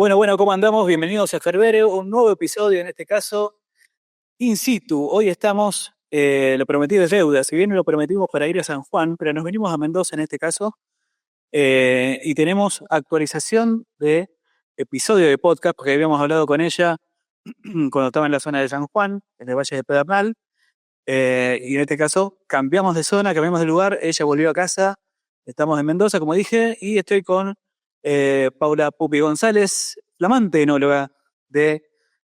Bueno, ¿cómo andamos? Bienvenidos a Ferbere, un nuevo episodio, en este caso, in situ. Hoy estamos, lo prometido es deuda, si bien lo prometimos para ir a San Juan, pero nos venimos a Mendoza en este caso, y tenemos actualización de episodio de podcast, porque habíamos hablado con ella cuando estaba en la zona de San Juan, en el Valle de Pedernal, y en este caso cambiamos de zona, cambiamos de lugar, ella volvió a casa, estamos en Mendoza, como dije, y estoy con Paula Pupi González, flamante enóloga de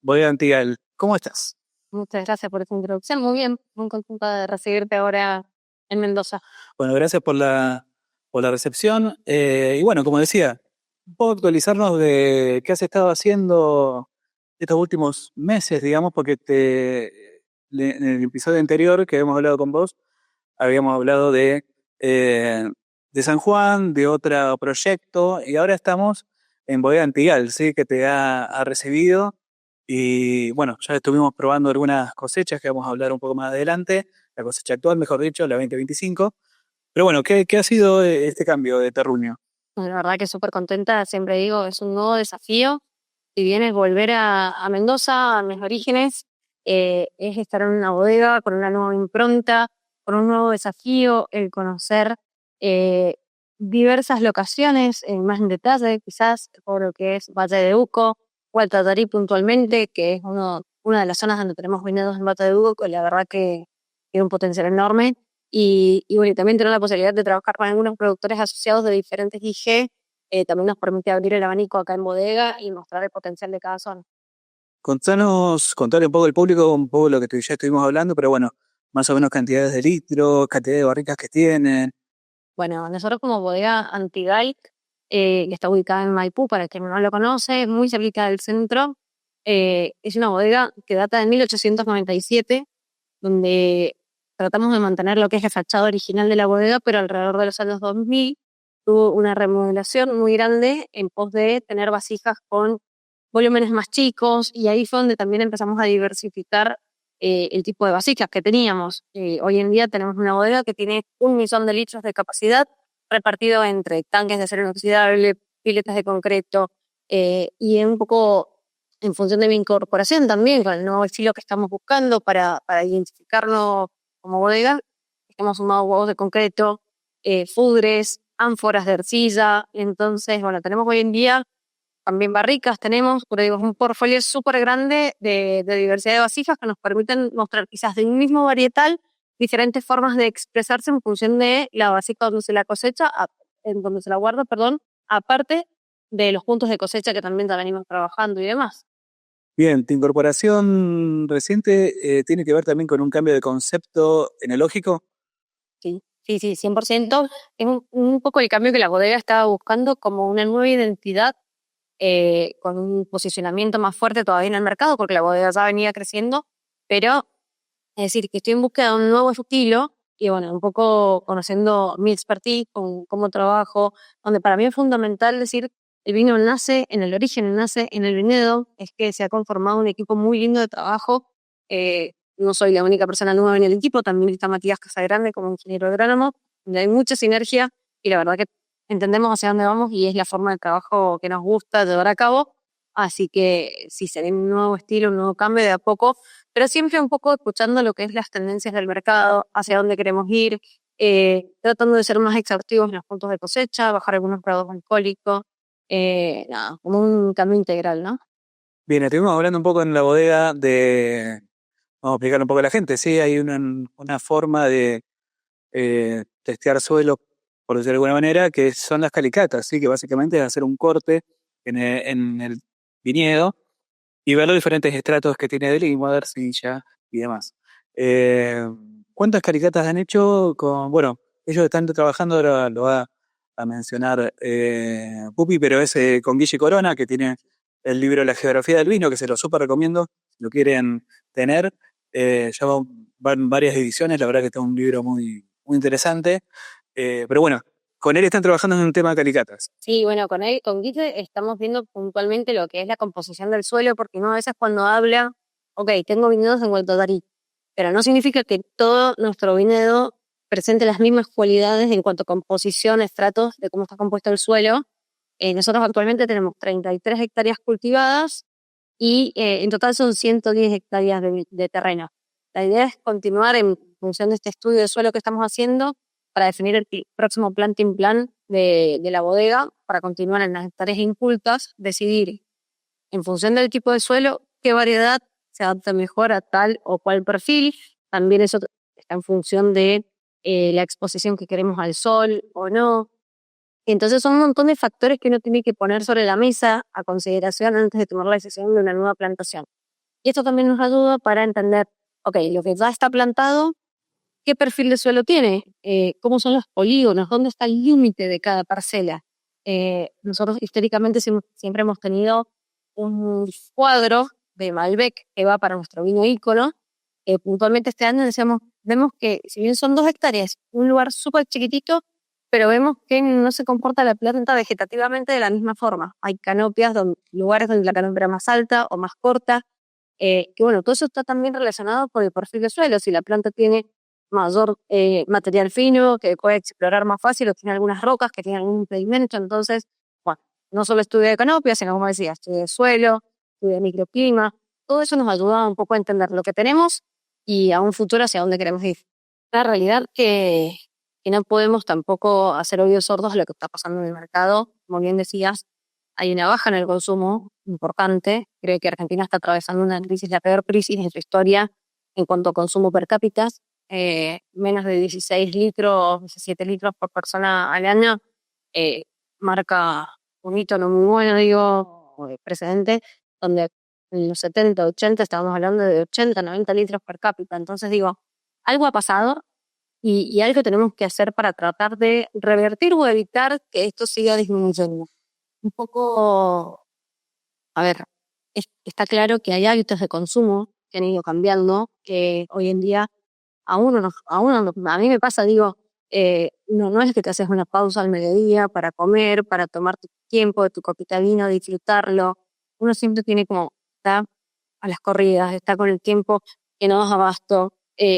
Bodega Antigal. ¿Cómo estás? Muchas gracias por esta introducción. Muy bien, muy contenta de recibirte ahora en Mendoza. Bueno, gracias por la recepción. Y bueno, como decía, un poco actualizarnos de qué has estado haciendo estos últimos meses, digamos, porque en el episodio anterior que habíamos hablado con vos, habíamos hablado eh, de San Juan, de otro proyecto, y ahora estamos en Bodega Antigal, ¿sí? Que te ha recibido. Y bueno, ya estuvimos probando algunas cosechas que vamos a hablar un poco más adelante, la cosecha actual, mejor dicho, la 2025. Pero bueno, ¿qué ha sido este cambio de terruño? Bueno, la verdad que súper contenta, siempre digo, es un nuevo desafío. Si bien es volver a Mendoza, a mis orígenes, es estar en una bodega con una nueva impronta, con un nuevo desafío, el conocer eh, diversas locaciones más en detalle, quizás por lo que es Valle de Uco, Hualta Tarí puntualmente, que es una de las zonas donde tenemos viñedos en Valle de Uco, que la verdad que tiene un potencial enorme. Y bueno, y también tener la posibilidad de trabajar con algunos productores asociados de diferentes IG también nos permite abrir el abanico acá en bodega y mostrar el potencial de cada zona. Contarle un poco al público, un poco lo que ya estuvimos hablando, pero bueno, más o menos cantidades de litros, cantidad de barricas que tienen. Bueno, nosotros como bodega Antigal, que está ubicada en Maipú, para quien no lo conoce, muy cerca del centro, es una bodega que data de 1897, donde tratamos de mantener lo que es la fachada original de la bodega, pero alrededor de los años 2000 tuvo una remodelación muy grande en pos de tener vasijas con volúmenes más chicos, y ahí fue donde también empezamos a diversificar el tipo de vasijas que teníamos. Hoy en día tenemos una bodega que tiene 1 millón de litros de capacidad, repartido entre tanques de acero inoxidable, piletas de concreto, y un poco en función de mi incorporación también, con el nuevo estilo que estamos buscando para identificarnos como bodega. Hemos sumado huevos de concreto, fudres, ánforas de arcilla. Entonces, bueno, tenemos hoy en día también barricas, tenemos, pero digo, es un portfolio súper grande de diversidad de vasijas que nos permiten mostrar quizás de un mismo varietal diferentes formas de expresarse en función de la vasija donde se la cosecha, en donde se la guarda, perdón, aparte de los puntos de cosecha que también ya venimos trabajando y demás. Bien, tu incorporación reciente tiene que ver también con un cambio de concepto enológico. Sí, 100%. Es un poco el cambio que la bodega estaba buscando, como una nueva identidad, con un posicionamiento más fuerte todavía en el mercado, porque la bodega ya venía creciendo, pero es decir, que estoy en búsqueda de un nuevo estilo y bueno, un poco conociendo mi expertise, con cómo trabajo, donde para mí es fundamental decir, el vino nace en el origen, nace en el viñedo, es que se ha conformado un equipo muy lindo de trabajo. No soy la única persona nueva en el equipo, también está Matías Casagrande como ingeniero agrónomo, donde hay mucha sinergia y la verdad que entendemos hacia dónde vamos y es la forma de trabajo que nos gusta llevar a cabo. Así que sí, se ve un nuevo estilo, un nuevo cambio de a poco, pero siempre un poco escuchando lo que es las tendencias del mercado, hacia dónde queremos ir, tratando de ser más exhaustivos en los puntos de cosecha, bajar algunos grados alcohólicos, nada, como un cambio integral, ¿no? Bien, estuvimos hablando un poco en la bodega vamos a explicar un poco a la gente, sí, hay una forma de testear suelo, por decirlo de alguna manera, que son las calicatas, ¿sí? Que básicamente es hacer un corte en el viñedo y ver los diferentes estratos que tiene de limo, de arcilla y demás. Eh, ¿Cuántas calicatas han hecho bueno, ellos están trabajando, ahora lo va a mencionar Pupi, pero es con Guille Corona, que tiene el libro La geografía del vino, que se lo súper recomiendo, si lo quieren tener. Ya van varias ediciones, la verdad que está un libro muy, muy interesante. Pero bueno, con él están trabajando en un tema de calicatas. Sí, bueno, con él, con Guille estamos viendo puntualmente lo que es la composición del suelo, porque uno a veces cuando habla, ok, tengo viñedos en Huerto Tarí, pero no significa que todo nuestro viñedo presente las mismas cualidades en cuanto a composición, estratos, de cómo está compuesto el suelo. Nosotros actualmente tenemos 33 hectáreas cultivadas y en total son 110 hectáreas de terreno. La idea es continuar en función de este estudio de suelo que estamos haciendo para definir el próximo planting plan de la bodega, para continuar en las hectáreas incultas, decidir en función del tipo de suelo qué variedad se adapta mejor a tal o cual perfil. También eso está en función de la exposición que queremos al sol o no. Entonces son un montón de factores que uno tiene que poner sobre la mesa a consideración antes de tomar la decisión de una nueva plantación. Y esto también nos ayuda para entender, ok, lo que ya está plantado, ¿qué perfil de suelo tiene? ¿Cómo son los polígonos? ¿Dónde está el límite de cada parcela? Nosotros históricamente siempre hemos tenido un cuadro de Malbec que va para nuestro vino ícono. Puntualmente este año vemos que si bien son 2 hectáreas, un lugar súper chiquitito, pero vemos que no se comporta la planta vegetativamente de la misma forma. Hay canopias, lugares donde la canopia era más alta o más corta, que bueno, todo eso está también relacionado con el perfil de suelo. Si la planta tiene mayor material fino, que puede explorar más fácil, o tiene algunas rocas que tienen algún impedimento, entonces, bueno, no solo estudio de canopia, sino como decía, estudio de suelo, estudio de microclima, todo eso nos ayuda un poco a entender lo que tenemos y a un futuro hacia dónde queremos ir. La realidad que no podemos tampoco hacer oídos sordos a lo que está pasando en el mercado. Como bien decías, hay una baja en el consumo importante. Creo que Argentina está atravesando una crisis, la peor crisis en su historia en cuanto a consumo per cápita. Menos de 16 litros, 17 litros por persona al año, marca un hito no muy bueno, digo, precedente, donde en los 70, 80 estábamos hablando de 80, 90 litros per cápita. Entonces digo, algo ha pasado y algo tenemos que hacer para tratar de revertir o evitar que esto siga disminuyendo. Un poco, a ver, está claro que hay hábitos de consumo que han ido cambiando, que hoy en día a mí me pasa, digo, no es que te haces una pausa al mediodía para comer, para tomar tu tiempo, tu copita de vino, disfrutarlo. Uno siempre tiene como, está a las corridas, está con el tiempo que no das abasto.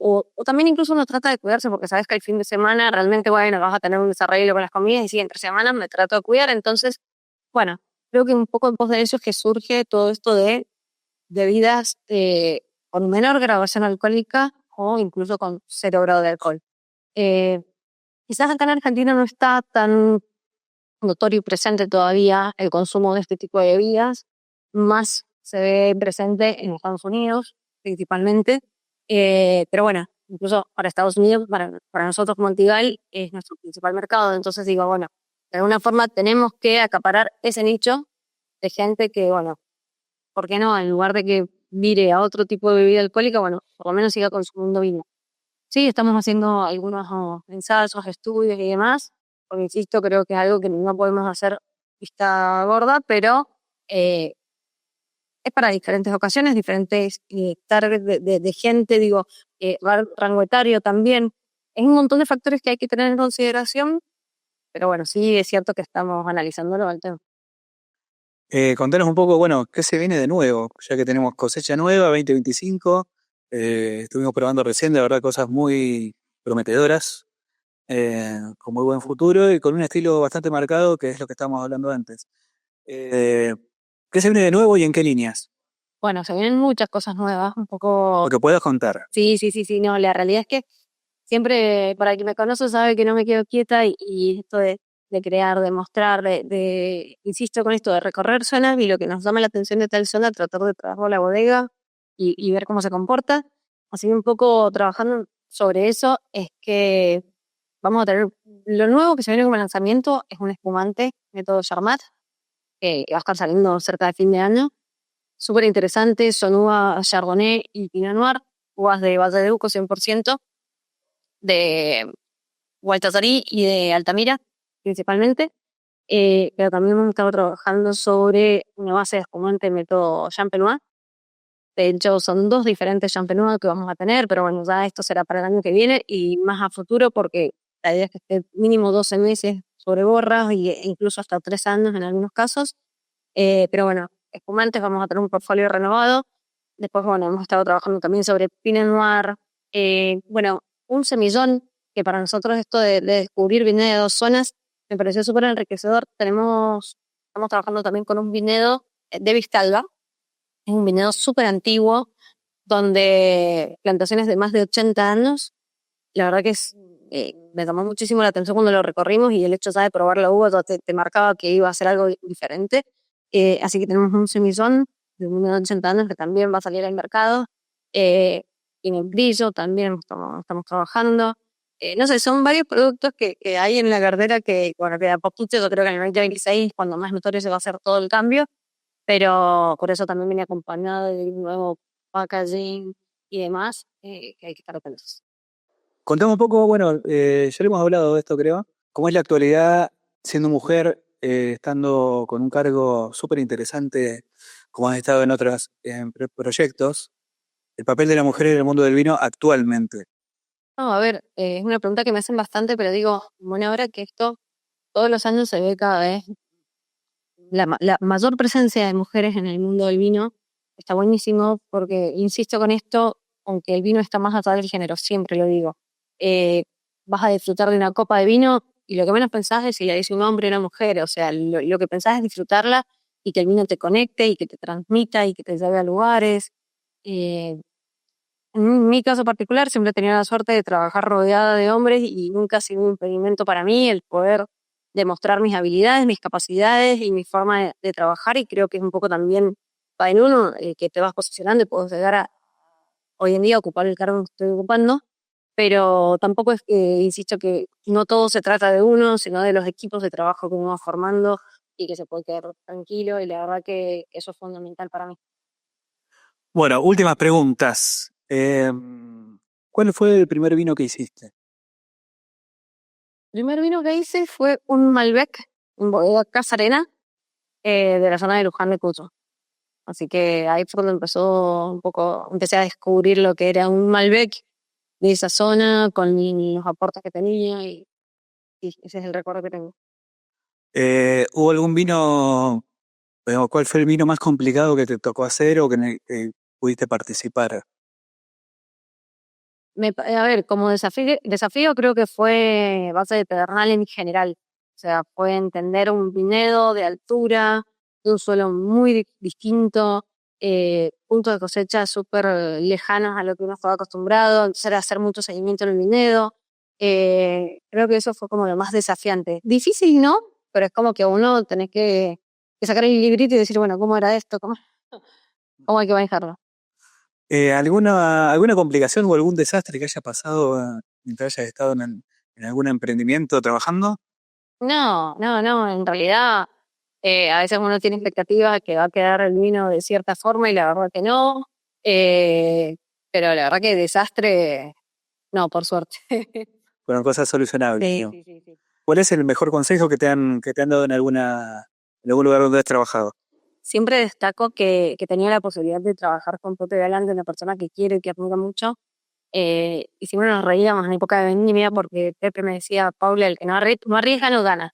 O también incluso uno trata de cuidarse porque sabes que el fin de semana realmente, bueno, vas a tener un desarrollo con las comidas y sí, entre semanas me trato de cuidar. Entonces, bueno, creo que un poco en pos de eso es que surge todo esto de bebidas con menor graduación alcohólica o incluso con 0 grado de alcohol. Eh, Quizás acá en Argentina no está tan notorio y presente todavía el consumo de este tipo de bebidas, más se ve presente en Estados Unidos principalmente, pero bueno, incluso para Estados Unidos, para nosotros como Antigal, es nuestro principal mercado. Entonces digo, bueno, de alguna forma tenemos que acaparar ese nicho de gente que, bueno, ¿por qué no? En lugar de que mire a otro tipo de bebida alcohólica, bueno, por lo menos siga consumiendo vino. Sí, estamos haciendo algunos ensayos, estudios y demás, porque insisto, creo que es algo que no podemos hacer vista gorda, pero eh, es para diferentes ocasiones, diferentes targets de gente, digo, rango etario también. Es un montón de factores que hay que tener en consideración, pero bueno, sí es cierto que estamos analizándolo al tema. Contanos un poco, bueno, ¿qué se viene de nuevo? Ya que tenemos cosecha nueva, 2025, estuvimos probando recién, de verdad, cosas muy prometedoras, con muy buen futuro y con un estilo bastante marcado, que es lo que estábamos hablando antes. Eh, ¿Qué se viene de nuevo y en qué líneas? Bueno, se vienen muchas cosas nuevas, un poco. Lo que puedas contar. Sí, no, la realidad es que siempre, para quien me conoce sabe que no me quedo quieta y esto de crear, de mostrar, insisto con esto de recorrer zonas y lo que nos llama la atención de tal zona, tratar de trabajar la bodega y ver cómo se comporta. Así que un poco trabajando sobre eso es que vamos a tener, lo nuevo que se viene como lanzamiento es un espumante, método Charmat, que va a estar saliendo cerca de fin de año. Súper interesante, son uvas Chardonnay y Pinot Noir, uvas de Valle de Uco 100%, de Gualtasarí y de Altamira, principalmente. Pero también hemos estado trabajando sobre una base de espumante método Champenois. De hecho, son 2 diferentes Champenois que vamos a tener, pero bueno, ya esto será para el año que viene y más a futuro porque la idea es que esté mínimo 12 meses sobre borras e incluso hasta 3 años en algunos casos. Pero bueno, espumantes vamos a tener un portfolio renovado. Después, bueno, hemos estado trabajando también sobre Pinot Noir. Bueno, un semillón, que para nosotros esto de descubrir viene de 2 zonas, me pareció súper enriquecedor. Tenemos estamos trabajando también con un viñedo de Vistalba. Es un viñedo súper antiguo, donde plantaciones de más de 80 años. La verdad que me tomó muchísimo la atención cuando lo recorrimos y el hecho ya de probar la uva te marcaba que iba a ser algo diferente. Así que tenemos un semillón de unos 80 años que también va a salir al mercado. Y en el brillo también estamos trabajando. No sé, son varios productos que hay en la cartera que, bueno, que de a poquito yo creo que en el 2026, cuando más notorio se va a hacer todo el cambio, pero por eso también viene acompañado de un nuevo packaging y demás, que hay que estar atentos. Contame un poco, bueno, ya le hemos hablado de esto, creo. ¿Cómo es la actualidad siendo mujer, estando con un cargo súper interesante, como has estado en otros proyectos? El papel de la mujer en el mundo del vino actualmente. No, a ver, es una pregunta que me hacen bastante, pero digo, bueno, ahora que esto todos los años se ve cada vez la mayor presencia de mujeres en el mundo del vino, está buenísimo porque, insisto con esto, aunque el vino está más allá del género, siempre lo digo, eh, vas a disfrutar de una copa de vino y lo que menos pensás es si la dice un hombre o una mujer, o sea, lo que pensás es disfrutarla y que el vino te conecte y que te transmita y que te lleve a lugares. Eh, en mi caso particular, siempre he tenido la suerte de trabajar rodeada de hombres y nunca ha sido un impedimento para mí el poder demostrar mis habilidades, mis capacidades y mi forma de trabajar, y creo que es un poco también va en uno, que te vas posicionando y puedes llegar a hoy en día ocupar el cargo que estoy ocupando, pero tampoco es que, insisto, que no todo se trata de uno, sino de los equipos de trabajo que uno va formando y que se puede quedar tranquilo, y la verdad que eso es fundamental para mí. Bueno, últimas preguntas. ¿Cuál fue el primer vino que hiciste? El primer vino que hice fue un Malbec, un bodega Casarena, de la zona de Luján de Cuyo. Así que ahí fue cuando empezó un poco, empecé a descubrir lo que era un Malbec de esa zona, con los aportes que tenía, y ese es el recuerdo que tengo. ¿Hubo algún vino, cuál fue el vino más complicado que te tocó hacer o que en el que pudiste participar? A ver, como desafío creo que fue base de Pedernal en general. O sea, fue entender un viñedo de altura, de un suelo muy distinto, puntos de cosecha súper lejanos a lo que uno estaba acostumbrado, empezar a hacer mucho seguimiento en el viñedo. Creo que eso fue como lo más desafiante. Difícil, ¿no? Pero es como que uno tenés que sacar el librito y decir, bueno, ¿cómo era esto? ¿Cómo hay que manejarlo? ¿Alguna complicación o algún desastre que haya pasado mientras hayas estado en algún emprendimiento trabajando? No, en realidad a veces uno tiene expectativas de que va a quedar el vino de cierta forma y la verdad que no. Eh, pero la verdad que desastre, no, por suerte. Fueron cosas solucionables, Sí, digamos. sí, sí, sí. ¿Cuál es el mejor consejo que te han dado en algún lugar donde has trabajado? Siempre destaco que tenía la posibilidad de trabajar con Pepe Galante, una persona que quiero y que admiro mucho. Y siempre nos reíamos en época de vendimia porque Pepe me decía, Paula, el que no arriesga no gana.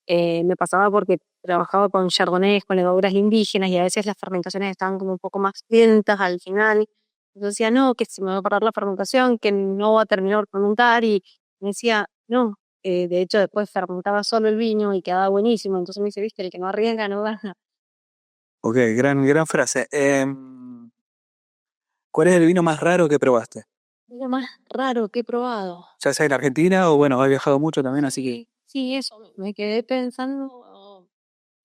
Me pasaba porque trabajaba con chardonnays, con levaduras indígenas, y a veces las fermentaciones estaban como un poco más lentas al final. Yo decía, no, que se me va a parar la fermentación, que no va a terminar de fermentar, y me decía, no. De hecho, después fermentaba solo el vino y quedaba buenísimo. Entonces me dice, viste, el que no arriesga no gana. Ok, gran frase. ¿Cuál es el vino más raro que probaste? Es lo más raro que he probado. Ya sea en Argentina o bueno, has viajado mucho también, así que Sí, eso. Me quedé pensando.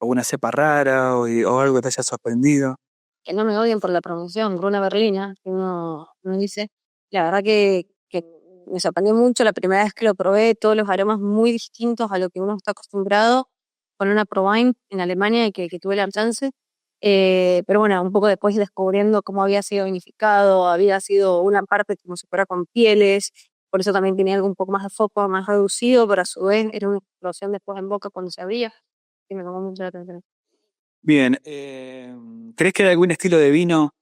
alguna cepa rara o algo que te haya sorprendido. Que no me odien por la pronunciación, Bruna Berlina, que uno dice. La verdad que me sorprendió mucho la primera vez que lo probé, todos los aromas muy distintos a lo que uno está acostumbrado con una Prowein en Alemania, y que tuve la chance. Pero bueno, un poco después descubriendo cómo había sido vinificado, había sido una parte como si fuera con pieles, por eso también tenía algo un poco más de foco, más reducido, pero a su vez era una explosión después en boca cuando se abría, y me llamó mucho la atención. Bien, ¿crees que hay algún estilo de vino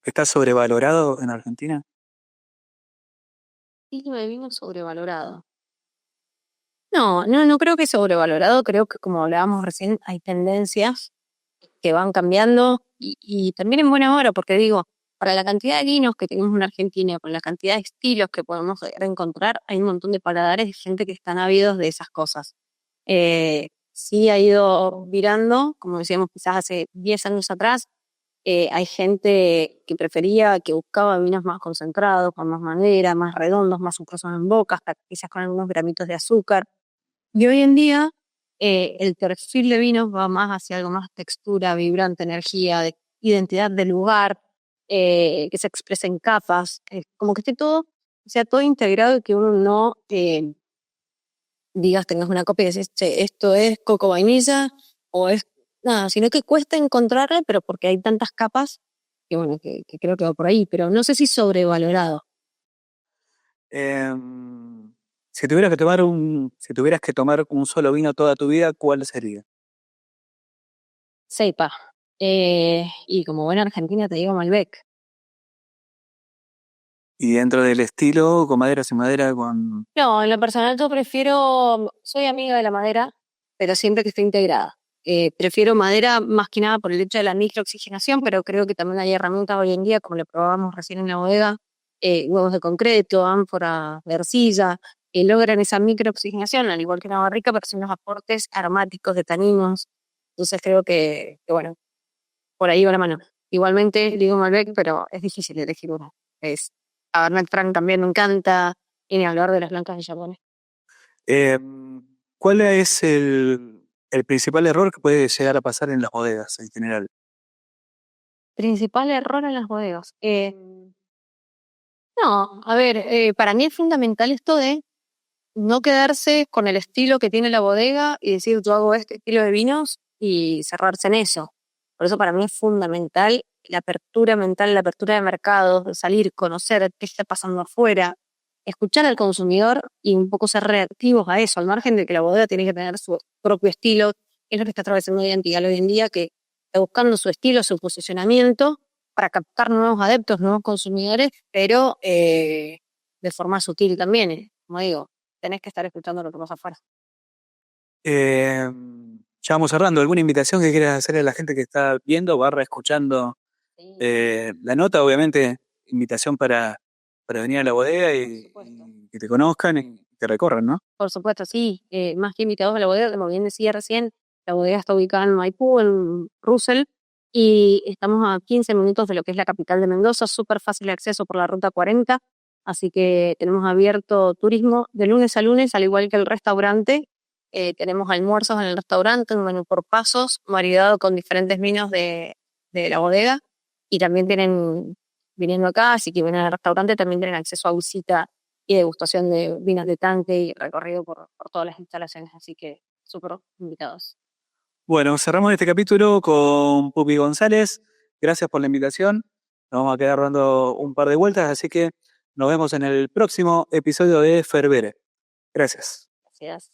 que está sobrevalorado en Argentina? Estilo de vino sobrevalorado. No creo que sobrevalorado, creo que como hablábamos recién, hay tendencias que van cambiando, y también en buena hora, porque digo, para la cantidad de vinos que tenemos en Argentina, con la cantidad de estilos que podemos llegar a encontrar, hay un montón de paladares de gente que están ávidos de esas cosas. sí ha ido virando, como decíamos, quizás hace 10 años atrás, hay gente que prefería, que buscaba vinos más concentrados, con más madera, más redondos, más sucrosos en boca, hasta quizás con algunos gramitos de azúcar. Y hoy en día el perfil de vinos va más hacia algo más textura, vibrante, energía, de identidad del lugar, que se expresa en capas, como que esté todo, sea todo integrado y que uno no digas, tengas una copia y decís, "Che, esto es coco vainilla o es nada", sino que cuesta encontrarle, pero porque hay tantas capas que bueno, que creo que va por ahí, pero no sé si sobrevalorado. Em, si tuvieras que tomar un solo vino toda tu vida, ¿cuál sería? Seipa. Y como buena argentina te digo Malbec. Y dentro del estilo, con madera, sin madera, con... No, en lo personal yo prefiero, soy amiga de la madera, pero siempre que esté integrada. Prefiero madera más que nada por el hecho de la microoxigenación, pero creo que también hay herramientas hoy en día, como le probamos recién en la bodega, huevos de concreto, ánfora de arcilla, que logran esa microoxigenación, al igual que una barrica, pero sin los aportes aromáticos de taninos. Entonces creo que bueno, por ahí va la mano. Igualmente digo Malbec, pero es difícil elegir uno. Es, Cabernet Franc también me encanta, y ni hablar de las blancas de Chardonnay. ¿Cuál es el principal error que puede llegar a pasar en las bodegas en general? Principal error en las bodegas. No, a ver, para mí es fundamental esto de no quedarse con el estilo que tiene la bodega y decir yo hago este estilo de vinos y cerrarse en eso. Por eso para mí es fundamental la apertura mental, la apertura de mercados, de salir, conocer qué está pasando afuera, escuchar al consumidor y un poco ser reactivos a eso, al margen de que la bodega tiene que tener su propio estilo, es lo que está atravesando Identigal hoy en día, que está buscando su estilo, su posicionamiento para captar nuevos adeptos, nuevos consumidores, pero de forma sutil también, como digo, tenés que estar escuchando lo que pasa afuera. Eh, ya vamos cerrando. ¿Alguna invitación que quieras hacer a la gente que está viendo, barra escuchando Sí, la nota? Obviamente, invitación para venir a la bodega por supuesto. y que te conozcan y te recorran, ¿no? Por supuesto, sí. Más que invitados a la bodega, como bien decía recién, la bodega está ubicada en Maipú, en Russell, y estamos a 15 minutos de lo que es la capital de Mendoza, súper fácil de acceso por la ruta 40, así que tenemos abierto turismo de lunes a lunes, al igual que el restaurante. Tenemos almuerzos en el restaurante, un menú por pasos, maridado con diferentes vinos de la bodega, y también tienen, viniendo acá, así que vienen al restaurante, también tienen acceso a visita y degustación de vinos de tanque y recorrido por todas las instalaciones, así que súper invitados. Bueno, cerramos este capítulo con Pupi González. Gracias por la invitación. Nos vamos a quedar dando un par de vueltas, así que nos vemos en el próximo episodio de Ferbere. Gracias. Gracias.